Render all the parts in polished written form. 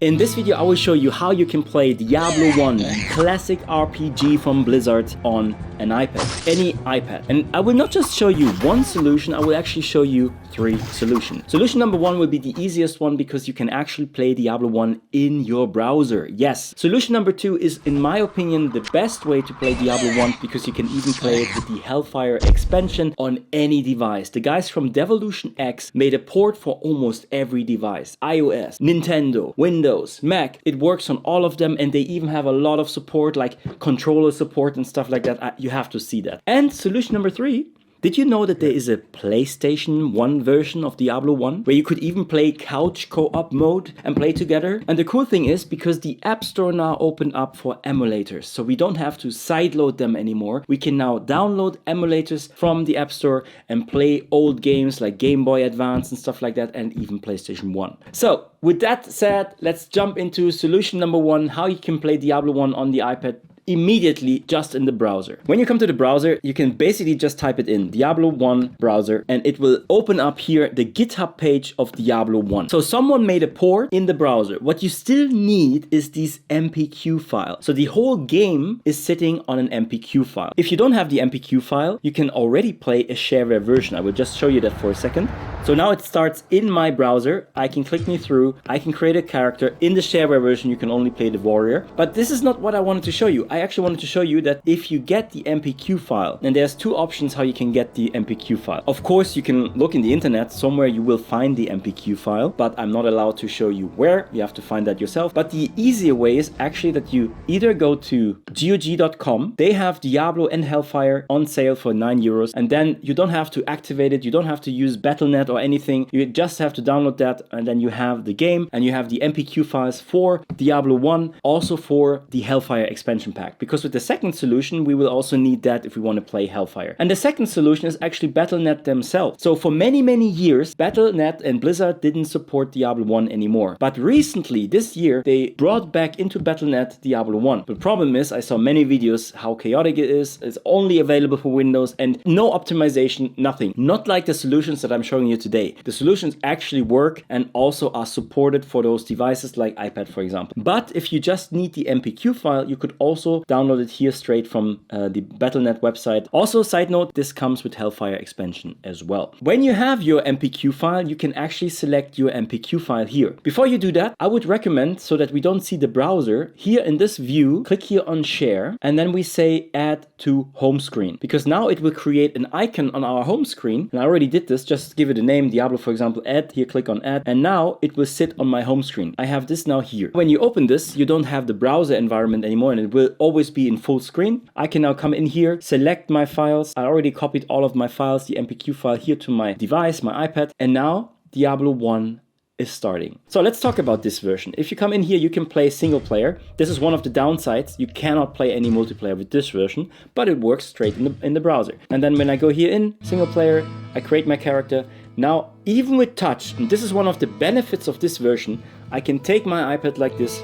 In this video I will show you how you can play Diablo 1, classic RPG from Blizzard on an iPad, any iPad. And I will not just show you one solution, I will actually show you 3 solutions. Solution number 1 will be the easiest one because you can actually play Diablo 1 in your browser. Yes. Solution number 2 is, in my opinion, the best way to play Diablo 1 because you can even play it with the Hellfire expansion on any device. The guys from DevilutionX made a port for almost every device. iOS, Nintendo, Windows, Mac. It works on all of them, and they even have a lot of support, like controller support and stuff like that. You have to see that. And solution number 3. Did you know that there is a PlayStation 1 version of Diablo 1 where you could even play couch co-op mode and play together? And the cool thing is, because the AppStore now opened up for emulators, so we don't have to sideload them anymore. We can now download emulators from the AppStore and play old games like Game Boy Advance and stuff like that, and even PlayStation 1. So with that said, let's jump into solution number 1, how you can play Diablo 1 on the iPad immediately just in the browser. When you come to the browser, you can basically just type it in Diablo 1 browser and it will open up here the GitHub page of Diablo 1. So someone made a port in the browser. What you still need is these MPQ file. So the whole game is sitting on an MPQ file. If you don't have the MPQ file, you can already play a shareware version. I will just show you that for a second. So now it starts in my browser. I can click me through. I can create a character. In the shareware version, you can only play the warrior. But this is not what I wanted to show you. I actually wanted to show you that if you get the MPQ file, and there's 2 options how you can get the MPQ file. Of course, you can look in the internet. Somewhere you will find the MPQ file, but I'm not allowed to show you where. You have to find that yourself. But the easier way is actually that you either go to GOG.com. They have Diablo and Hellfire on sale for €9, and then you don't have to activate it. You don't have to use Battle.net or anything. You just have to download that, and then you have the game, and you have the MPQ files for Diablo 1, also for the Hellfire expansion pack. Because with the second solution, we will also need that if we want to play Hellfire. And the second solution is actually Battle.net themselves. So for many, many years, Battle.net and Blizzard didn't support Diablo 1 anymore. But recently, this year, they brought back into Battle.net Diablo 1. The problem is, I saw many videos how chaotic it is. It's only available for Windows and no optimization, nothing. Not like the solutions that I'm showing you today. The solutions actually work and also are supported for those devices like iPad, for example. But if you just need the MPQ file, you could also download it here straight from the Battle.net website. Also, side note, this comes with Hellfire expansion as well. When you have your MPQ file, you can actually select your MPQ file here. Before you do that, I would recommend, so that we don't see the browser, here in this view, click here on share, and then we say add to home screen. Because now it will create an icon on our home screen. And I already did this, just give it a name, Diablo, for example, add, here click on add, and now it will sit on my home screen. I have this now here. When you open this, you don't have the browser environment anymore, and it will always be in full screen. I can now come in here, select my files. I already copied all of my files, the MPQ file here to my device, my iPad, and now Diablo 1 is starting. So let's talk about this version. If you come in here, you can play single player. This is one of the downsides. You cannot play any multiplayer with this version, but it works straight in the browser. And then when I go here in single player, I create my character. Now, even with touch, and this is one of the benefits of this version, I can take my iPad like this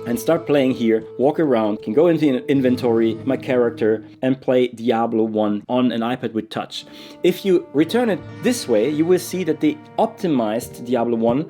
and start playing here, walk around, can go into an inventory, my character, and play Diablo 1 on an iPad with touch. If you return it this way, you will see that they optimized Diablo 1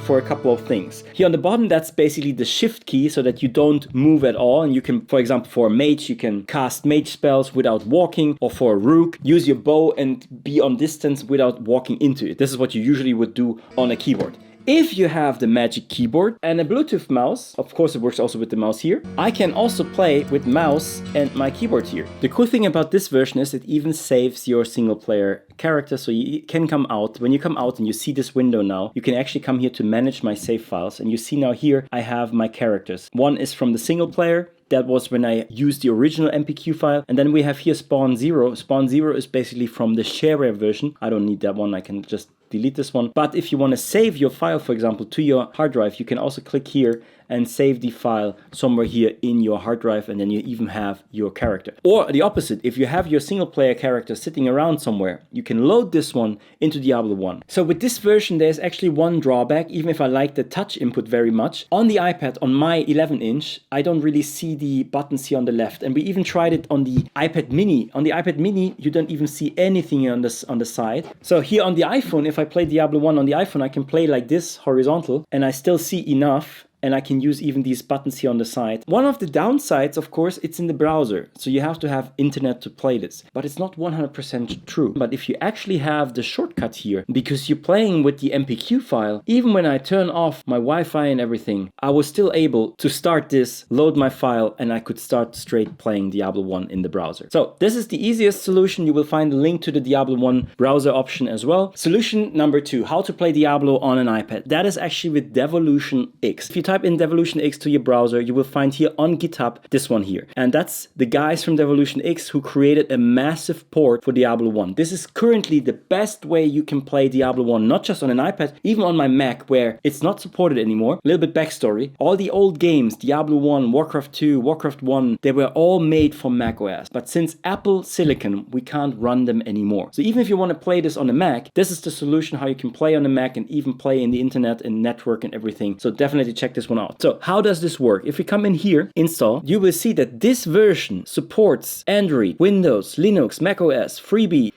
for a couple of things. Here on the bottom, that's basically the shift key so that you don't move at all. And you can, for example, for a mage, you can cast mage spells without walking, or for a rook, use your bow and be on distance without walking into it. This is what you usually would do on a keyboard. If you have the Magic Keyboard and a Bluetooth mouse, of course it works also with the mouse here, I can also play with mouse and my keyboard here. The cool thing about this version is it even saves your single player character, so you can come out. When you come out and you see this window now, you can actually come here to manage my save files, and you see now here I have my characters. One is from the single player. That was when I used the original MPQ file. And then we have here Spawn 0. Spawn 0 is basically from the Shareware version. I don't need that one. I can just delete this one. But if you want to save your file, for example, to your hard drive, you can also click here and save the file somewhere here in your hard drive, and then you even have your character. Or the opposite, if you have your single player character sitting around somewhere, you can load this one into Diablo 1. So with this version, there's actually one drawback, even if I like the touch input very much. On the iPad, on my 11-inch, I don't really see the buttons here on the left. And we even tried it on the iPad mini. On the iPad mini, you don't even see anything on the side. So here on the iPhone, if I play Diablo 1 on the iPhone, I can play like this, horizontal, and I still see enough and I can use even these buttons here on the side. One of the downsides, of course, it's in the browser, so you have to have internet to play this, but it's not 100% true. But if you actually have the shortcut here, because you're playing with the MPQ file, even when I turn off my Wi-Fi and everything, I was still able to start this, load my file, and I could start straight playing Diablo 1 in the browser. So this is the easiest solution. You will find a link to the Diablo 1 browser option as well. Solution number 2, how to play Diablo on an iPad. That is actually with DevilutionX. If you type in DevilutionX to your browser, you will find here on GitHub this one here. And that's the guys from DevilutionX who created a massive port for Diablo 1. This is currently the best way you can play Diablo 1, not just on an iPad, even on my Mac where it's not supported anymore. A little bit backstory. All the old games, Diablo 1, Warcraft 2, Warcraft 1, they were all made for macOS. But since Apple Silicon, we can't run them anymore. So even if you want to play this on a Mac, this is the solution how you can play on a Mac and even play in the internet and network and everything. So definitely check this one out. So how does this work? If we come in here, install, you will see that this version supports Android, Windows, Linux, macOS, FreeBSD,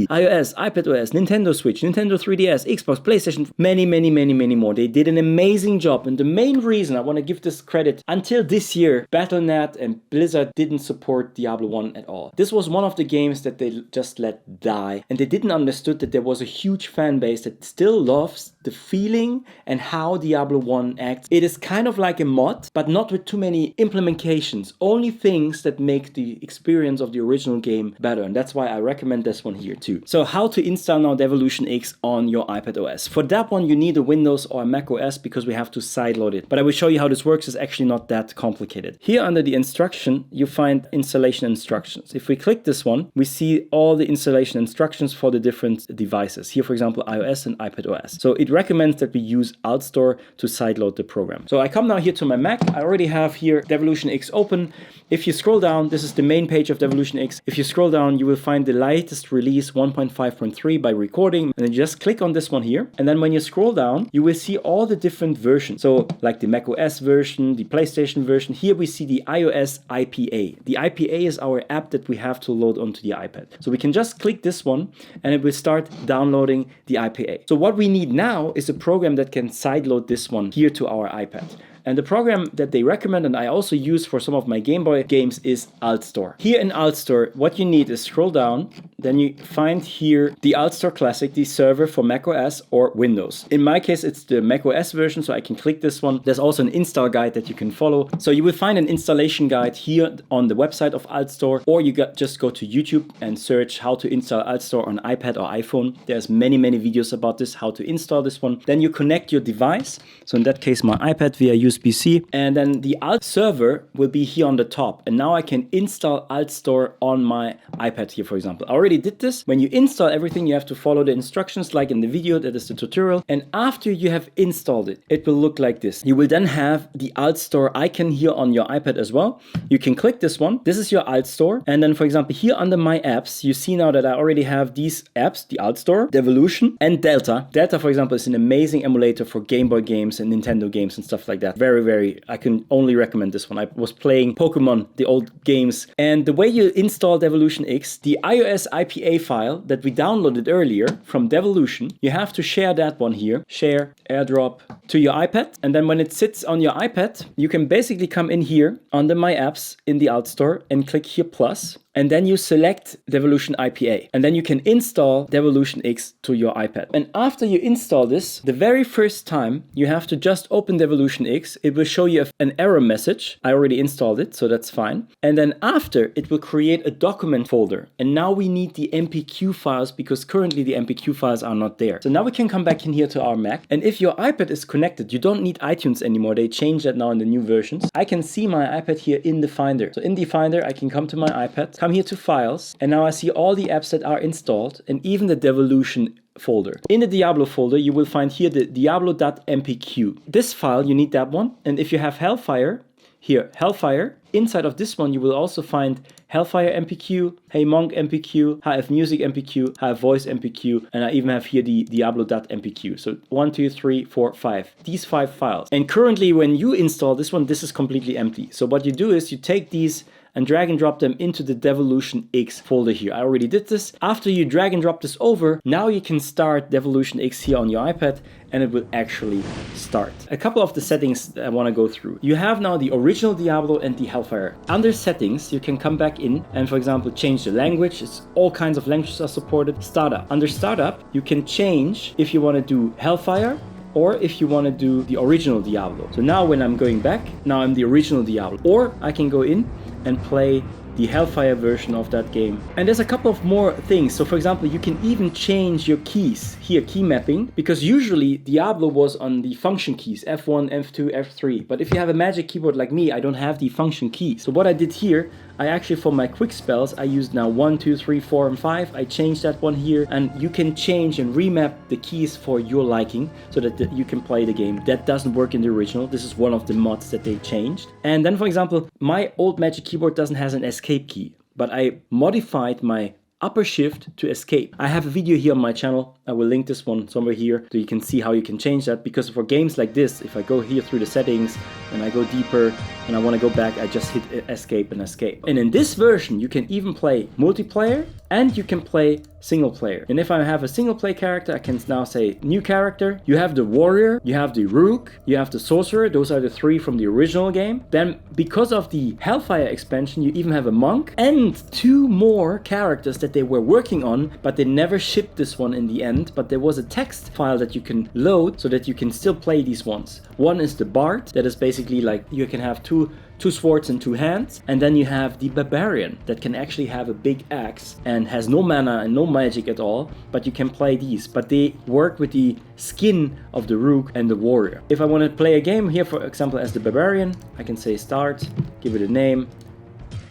iOS, iPadOS, Nintendo Switch, Nintendo 3DS, Xbox, PlayStation, many more. They did an amazing job, and the main reason I want to give this credit, until this year, Battle.net and Blizzard didn't support Diablo 1 at all. This was one of the games that they just let die, and they didn't understood that there was a huge fan base that still loves the feeling and how Diablo 1 acts. It is kind of like a mod, but not with too many implementations, only things that make the experience of the original game better, and that's why I recommend this one here too. So how to install now DevilutionX on your iPad OS. For that one you need a Windows or a Mac OS because we have to sideload it. But I will show you how this works. It's actually not that complicated. Here under the instruction you find installation instructions. If we click this one, we see all the installation instructions for the different devices. Here for example iOS and iPad OS. So it recommends that we use AppStore to sideload the program. So I come now here to my Mac. I already have here DevilutionX open. If you scroll down, this is the main page of DevilutionX. If you scroll down, you will find the latest release 1.5.3 by recording, and then you just click on this one here, and then when you scroll down you will see all the different versions, so like the macOS version, the PlayStation version. Here we see the iOS IPA. The IPA is our app that we have to load onto the iPad, so we can just click this one and it will start downloading the IPA. So what we need now is a program that can sideload this one here to our iPad. And the program that they recommend, and I also use for some of my Game Boy games, is AppStore. Here in AppStore, what you need is scroll down, then you find here the AppStore Classic, the server for macOS or Windows. In my case, it's the macOS version, so I can click this one. There's also an install guide that you can follow. So you will find an installation guide here on the website of AppStore, or you just go to YouTube and search how to install AppStore on iPad or iPhone. There's many videos about this, how to install this one. Then you connect your device. So in that case, my iPad via USB-C, and then the Alt server will be here on the top. And now I can install AppStore on my iPad here, for example. I already did this. When you install everything, you have to follow the instructions like in the video, that is the tutorial. And after you have installed it, it will look like this. You will then have the AppStore icon here on your iPad as well. You can click this one. This is your AppStore. And then, for example, here under my apps, you see now that I already have these apps, the AppStore, Devolution, and Delta. Delta, for example, is an amazing emulator for Game Boy games and Nintendo games and stuff like that. Very, I can only recommend this one. I was playing Pokemon, the old games. And the way you install DevilutionX, the iOS IPA file that we downloaded earlier from Devilution, you have to share that one here. Share, airdrop to your iPad. And then when it sits on your iPad, you can basically come in here under my apps in the AppStore and click here plus. And then you select Devilution IPA. And then you can install DevilutionX to your iPad. And after you install this, the very first time, you have to just open DevilutionX. It will show you an error message. I already installed it, so that's fine. And then after, it will create a document folder. And now we need the MPQ files because currently the MPQ files are not there. So now we can come back in here to our Mac. And if your iPad is connected, you don't need iTunes anymore. They changed that now in the new versions. I can see my iPad here in the Finder. So in the Finder, I can come to my iPad, come here to Files, and now I see all the apps that are installed and even the Devilution folder. In the Diablo folder, you will find here the Diablo.mpq. This file, you need that one. And if you have Hellfire, here, Hellfire, inside of this one, you will also find Hellfire MPQ, Hey Monk MPQ, HF Music MPQ, HF Voice MPQ, and I even have here the Diablo.mpq. So 1, 2, 3, 4, 5. These 5 files. And currently, when you install this one, this is completely empty. So what you do is you take these and drag and drop them into the DevilutionX folder here. I already did this. After you drag and drop this over, now you can start DevilutionX here on your iPad and it will actually start. A couple of the settings I want to go through. You have now the original Diablo and the Hellfire. Under settings, you can come back in and, for example, change the language. It's all kinds of languages are supported. Startup. Under startup, you can change if you want to do Hellfire or if you want to do the original Diablo. So now when I'm going back, now I'm the original Diablo. Or I can go in and play the Hellfire version of that game. And there's a couple of more things. So for example, you can even change your keys here, key mapping, because usually Diablo was on the function keys, F1, F2, F3. But if you have a magic keyboard like me, I don't have the function key. So what I did here, I actually, for my quick spells, I used now 1, 2, 3, 4, and 5. I changed that one here, and you can change and remap the keys for your liking so that you can play the game. That doesn't work in the original. This is one of the mods that they changed. And then, for example, my old magic keyboard doesn't have an escape key, but I modified my upper shift to escape. I have a video here on my channel. I will link this one somewhere here so you can see how you can change that, because for games like this, if I go here through the settings and I go deeper and I want to go back, I just hit escape and escape. And in this version, you can even play multiplayer and you can play single player. And if I have a single play character, I can now say new character. You have the warrior, you have the rook, you have the sorcerer. Those are the 3 from the original game. Then because of the Hellfire expansion, you even have a monk and 2 more characters that they were working on, but they never shipped this one in the end. But there was a text file that you can load so that you can still play these ones. One is the bard, that is basically like you can have two swords and 2 hands, and then you have the barbarian that can actually have a big axe and has no mana and no magic at all, but you can play these, but they work with the skin of the rook and the warrior. If I want to play a game here, for example, as the barbarian, I can say start, give it a name,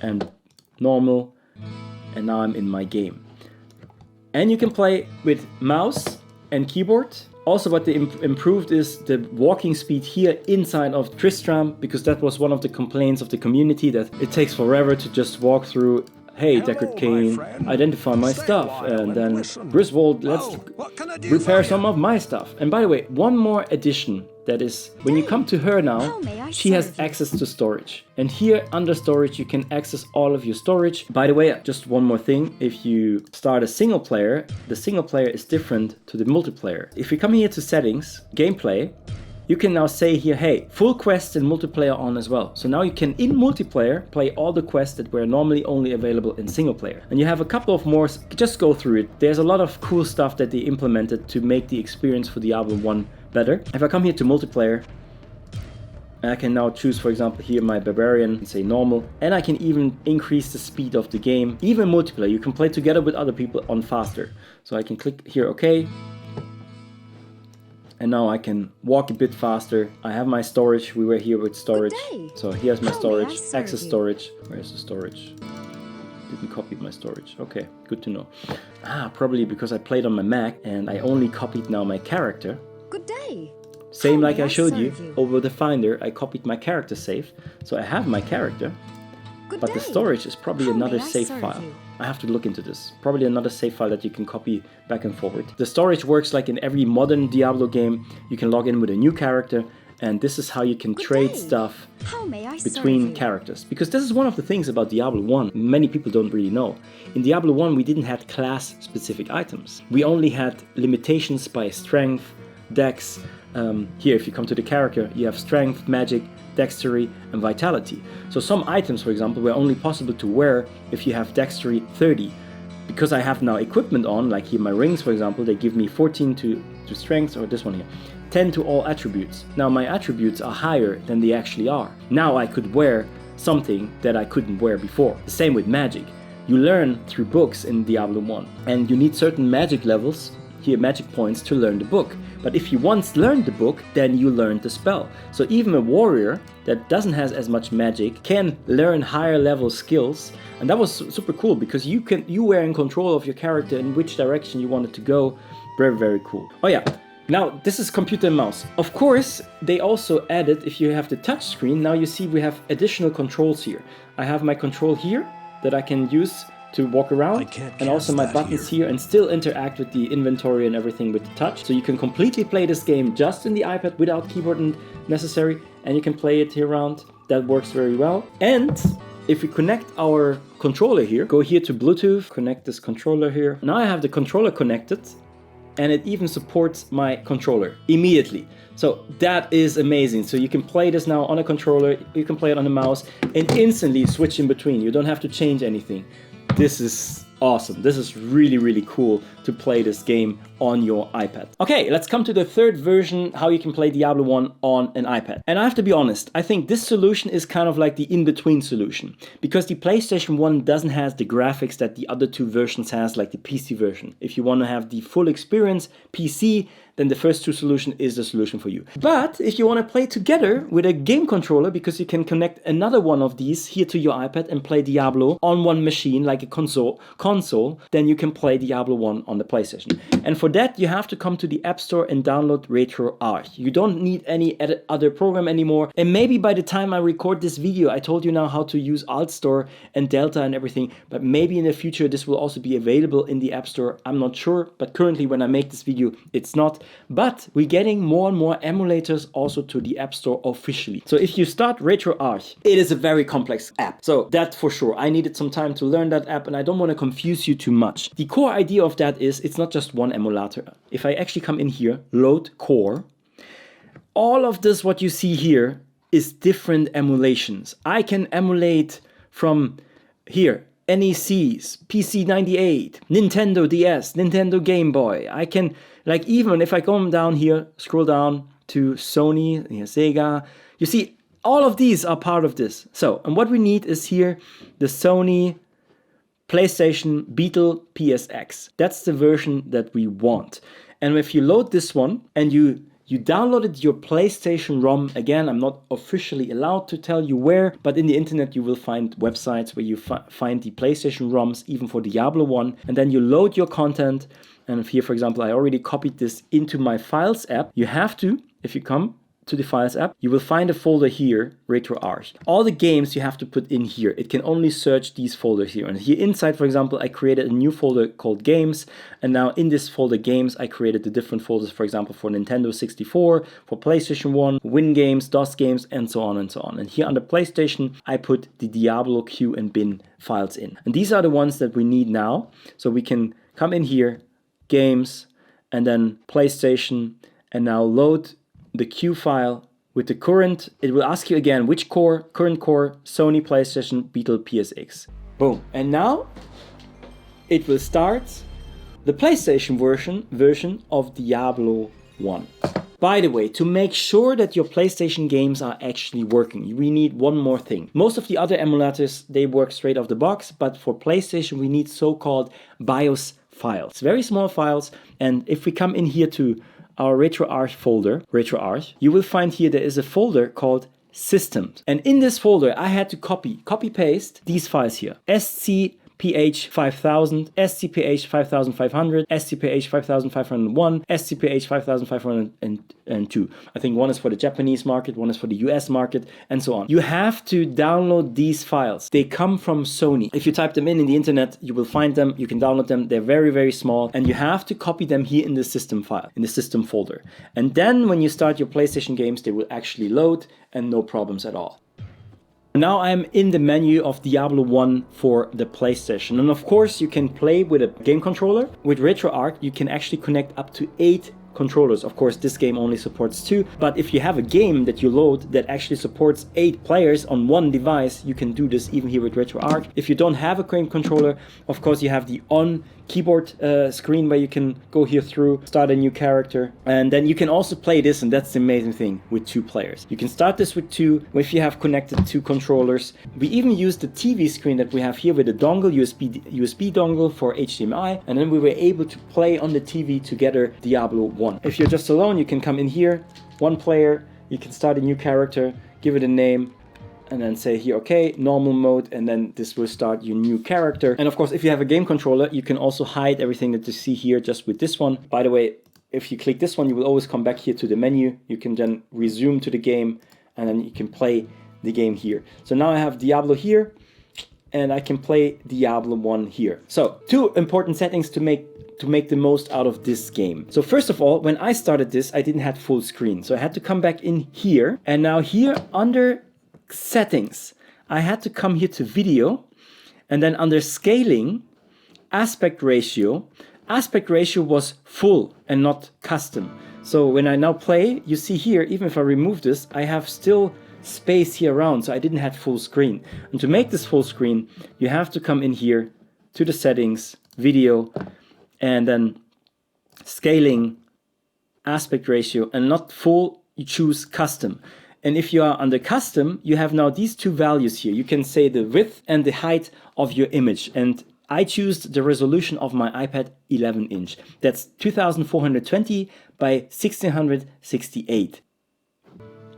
and normal, and now I'm in my game. And you can play with mouse and keyboard. Also, what they improved is the walking speed here inside of Tristram, because that was one of the complaints of the community, that it takes forever to just walk through. Hey, Deckard Cain, identify my stuff, and then Griswold, let's repair some of my stuff. And by the way, one more addition, that is, when you come to her now, she has access to storage. And here under storage, you can access all of your storage. By the way, just one more thing, if you start a single player, the single player is different to the multiplayer. If we come here to settings, gameplay, you can now say here, hey, full quests and multiplayer on as well. So now you can, in multiplayer, play all the quests that were normally only available in single player. And you have a couple of more, just go through it. There's a lot of cool stuff that they implemented to make the experience for Diablo 1 better. If I come here to multiplayer, I can now choose, for example, here my barbarian and say normal, and I can even increase the speed of the game. Even multiplayer, you can play together with other people on faster. So I can click here, okay. And now I can walk a bit faster. I have my storage. We were here with storage. So here's my storage, access storage. Where's the storage? Didn't copy my storage. Okay, good to know. Probably because I played on my Mac and I only copied now my character. Good day. Same like I showed you over the Finder, I copied my character save. So I have my character, but the storage is probably another save file. I have to look into this. Probably another save file that you can copy back and forward. The storage works like in every modern Diablo game. You can log in with a new character, and this is how you can trade stuff between characters. Because this is one of the things about Diablo 1 many people don't really know. In Diablo 1 we didn't have class specific items. We only had limitations by strength, dex. Here if you come to the character, you have strength, magic, dexterity and vitality. So some items, for example, were only possible to wear if you have dexterity 30. Because I have now equipment on, like here my rings, for example, they give me 14 to strength, or this one here, 10 to all attributes. Now my attributes are higher than they actually are. Now I could wear something that I couldn't wear before. The same with magic. You learn through books in Diablo 1, and you need certain magic levels, here magic points, to learn the book. But if you once learned the book, then you learned the spell. So even a warrior that doesn't have as much magic can learn higher level skills. And that was super cool, because you were in control of your character in which direction you wanted to go. Very, very cool. Oh yeah, now this is computer and mouse. Of course, they also added, if you have the touch screen, now you see we have additional controls here. I have my control here that I can use to walk around, and also my buttons here, and still interact with the inventory and everything with the touch. So you can completely play this game just in the iPad without keyboard and necessary, and you can play it here around. That works very well. And if we connect our controller here, go here to Bluetooth, connect this controller here. Now I have the controller connected, and it even supports my controller immediately. So that is amazing. So you can play this now on a controller, you can play it on a mouse, and instantly switch in between. You don't have to change anything. This is awesome. This is really, really cool to play this game on your iPad. Okay, let's come to the third version, how you can play Diablo 1 on an iPad. And I have to be honest, I think this solution is kind of like the in-between solution, because the PlayStation 1 doesn't have the graphics that the other two versions has, like the PC version. If you want to have the full experience PC, then the first two solution is the solution for you. But if you want to play together with a game controller, because you can connect another one of these here to your iPad and play Diablo on one machine, like a console, then you can play Diablo 1 on the PlayStation. And for that, you have to come to the App Store and download RetroArch. You don't need any other program anymore. And maybe by the time I record this video, I told you now how to use AppStore and Delta and everything, but maybe in the future this will also be available in the App Store. I'm not sure, but currently when I make this video, it's not. But we're getting more and more emulators also to the App Store officially. So if you start RetroArch, it is a very complex app. So that for sure. I needed some time to learn that app, and I don't want to confuse you too much. The core idea of that is it's not just one emulator. If I actually come in here, load core, all of this what you see here is different emulations. I can emulate from here NECs, PC98, Nintendo DS, Nintendo Game Boy. I can, like, even if I come down here, scroll down to Sony, here, Sega, you see all of these are part of this. So, and what we need is here the Sony PlayStation Beetle PSX. That's the version that we want. And if you load this one and you downloaded your PlayStation ROM, again, I'm not officially allowed to tell you where, but in the internet you will find websites where you find the PlayStation ROMs, even for Diablo 1, and then you load your content. And here, for example, I already copied this into my Files app. You have to, if you come to the Files app, you will find a folder here, RetroArch. All the games you have to put in here. It can only search these folders here. And here inside, for example, I created a new folder called Games. And now in this folder Games, I created the different folders, for example, for Nintendo 64, for PlayStation 1, Win games, DOS games, and so on and so on. And here under PlayStation, I put the Diablo Q and bin files in. And these are the ones that we need now. So we can come in here, Games, and then PlayStation, and now load the Q file with the current. It will ask you again which core, current core, Sony PlayStation Beetle PSX. Boom. And now it will start the PlayStation version of Diablo 1. By the way, to make sure that your PlayStation games are actually working, we need one more thing. Most of the other emulators, they work straight off the box, but for PlayStation we need so-called BIOS files. Very small files, and if we come in here to our RetroArch folder, RetroArch, you will find here there is a folder called Systems. And in this folder, I had to copy-paste these files here. SCPH 5000, SCPH 5500, SCPH 5501, SCPH 5502. I think one is for the Japanese market, one is for the US market, and so on. You have to download these files. They come from Sony. If you type them in the internet, you will find them. You can download them. They're very, very small. And you have to copy them here in the system file, in the system folder. And then when you start your PlayStation games, they will actually load and no problems at all. Now I'm in the menu of Diablo 1 for the PlayStation. And of course you can play with a game controller. With RetroArch you can actually connect up to 8 controllers. Of course this game only supports 2, but if you have a game that you load that actually supports 8 players on one device, you can do this even here with RetroArch. If you don't have a game controller, of course you have the on keyboard screen where you can go here through, start a new character, and then you can also play this, and that's the amazing thing, with 2 players. You can start this with 2 if you have connected 2 controllers. We even use the TV screen that we have here with a dongle, USB dongle for HDMI, and then we were able to play on the TV together Diablo 1. If you're just alone, you can come in here, 1 player, you can start a new character, give it a name, and then say here, okay, normal mode, and then this will start your new character. And of course, if you have a game controller, you can also hide everything that you see here just with this one. By the way, if you click this one, you will always come back here to the menu. You can then resume to the game, and then you can play the game here. So now I have Diablo here, and I can play Diablo 1 here. So 2 important settings to make the most out of this game. So first of all, when I started this, I didn't have full screen. So I had to come back in here, and now here under Settings, I had to come here to video, and then under scaling, aspect ratio was full and not custom. So when I now play, you see here, even if I remove this, I have still space here around, so I didn't have full screen. And to make this full screen, you have to come in here to the settings, video, and then scaling, aspect ratio, and not full, you choose custom. And if you are under custom, you have now these two values here. You can say the width and the height of your image. And I choose the resolution of my iPad 11 inch. That's 2420 by 1668.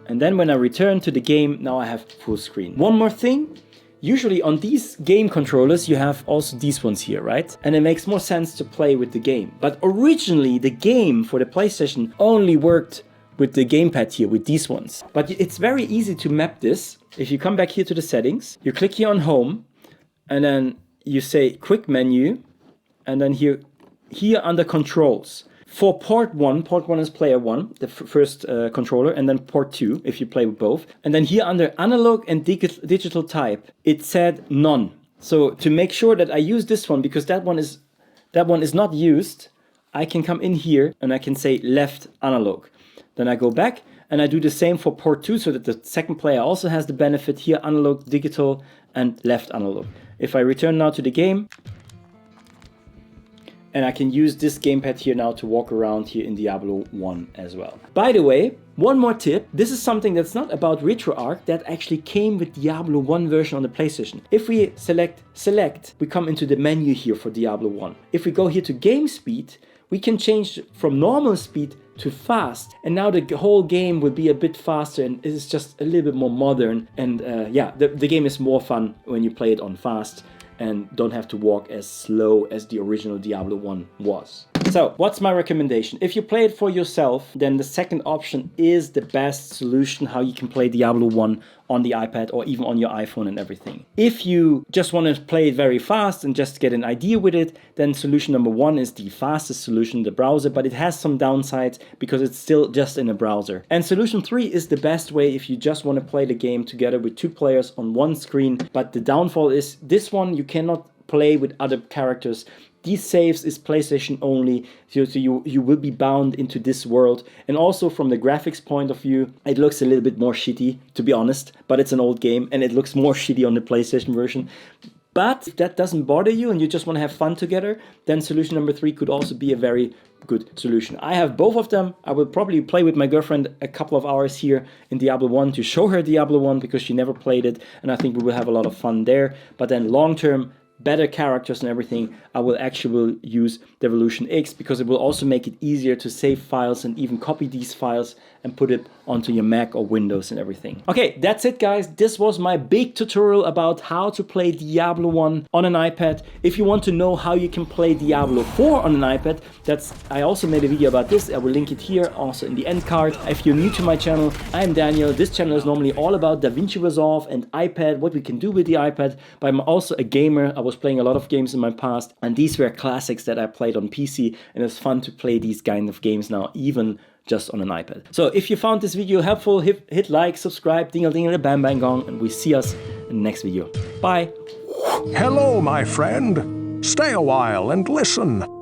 And then when I return to the game, now I have full screen. One more thing. Usually on these game controllers, you have also these ones here, right? And it makes more sense to play with the game. But originally, the game for the PlayStation only worked with the gamepad here, with these ones. But it's very easy to map this. If you come back here to the settings, you click here on home, and then you say quick menu, and then here under controls. For port 1 is player 1, the first controller, and then port 2 if you play with both. And then here under analog and digital type, it said none. So to make sure that I use this one, because that one is not used, I can come in here and I can say left analog. Then I go back and I do the same for port 2 so that the second player also has the benefit here, analog, digital, and left analog. If I return now to the game, and I can use this gamepad here now to walk around here in Diablo 1 as well. By the way, one more tip. This is something that's not about RetroArch, that actually came with Diablo 1 version on the PlayStation. If we select, we come into the menu here for Diablo 1. If we go here to game speed, we can change from normal speed to fast, and now the whole game will be a bit faster and it's just a little bit more modern, and the game is more fun when you play it on fast and don't have to walk as slow as the original Diablo 1 was. So, what's my recommendation? If you play it for yourself, then the second option is the best solution how you can play Diablo 1 on the iPad or even on your iPhone and everything. If you just want to play it very fast and just get an idea with it, then solution number 1 is the fastest solution, the browser, but it has some downsides because it's still just in a browser. And solution 3 is the best way if you just want to play the game together with 2 players on one screen, but the downfall is this one you cannot play with other characters. These saves is PlayStation only, so you will be bound into this world. And also from the graphics point of view, it looks a little bit more shitty, to be honest, but it's an old game and it looks more shitty on the PlayStation version. But if that doesn't bother you and you just want to have fun together, then solution number 3 could also be a very good solution. I have both of them. I will probably play with my girlfriend a couple of hours here in Diablo 1 to show her Diablo 1 because she never played it, and I think we will have a lot of fun there. But then long term, better characters and everything, I will actually use DevilutionX because it will also make it easier to save files and even copy these files and put it onto your Mac or Windows and everything. Okay, that's it guys. This was my big tutorial about how to play Diablo 1 on an iPad. If you want to know how you can play Diablo 4 on an iPad, I also made a video about this. I will link it here also in the end card. If you're new to my channel, I'm Daniel. This channel is normally all about DaVinci Resolve and iPad, what we can do with the iPad, but I'm also a gamer. I was playing a lot of games in my past, and these were classics that I played on PC, and it's fun to play these kind of games now, even just on an iPad. So if you found this video helpful, hit like, subscribe, dingle dingle bang bang gong, and we see us in the next video. Bye. Hello, my friend. Stay a while and listen.